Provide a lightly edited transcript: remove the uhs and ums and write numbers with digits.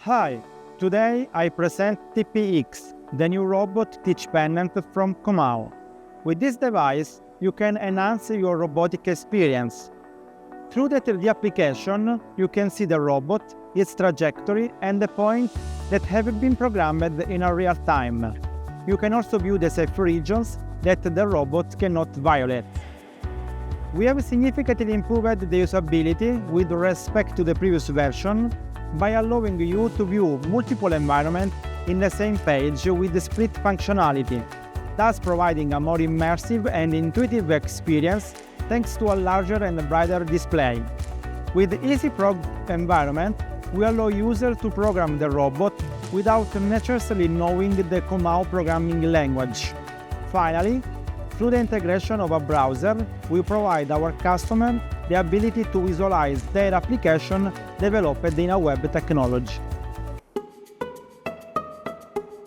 Hi, today I present TPX, the new robot teach pendant from Comau. With this device, you can enhance your robotic experience. Through the 3D application, you can see the robot, its trajectory, and the points that have been programmed in a real time. You can also view the safe regions that the robot cannot violate. We have significantly improved the usability with respect to the previous version by allowing you to view multiple environments in the same page with the split functionality, thus providing a more immersive and intuitive experience thanks to a larger and brighter display. With the Easy Prog environment, we allow users to program the robot without necessarily knowing the Comau programming language. Finally, through the integration of a browser, we provide our customers the ability to visualize their application developed in a web technology.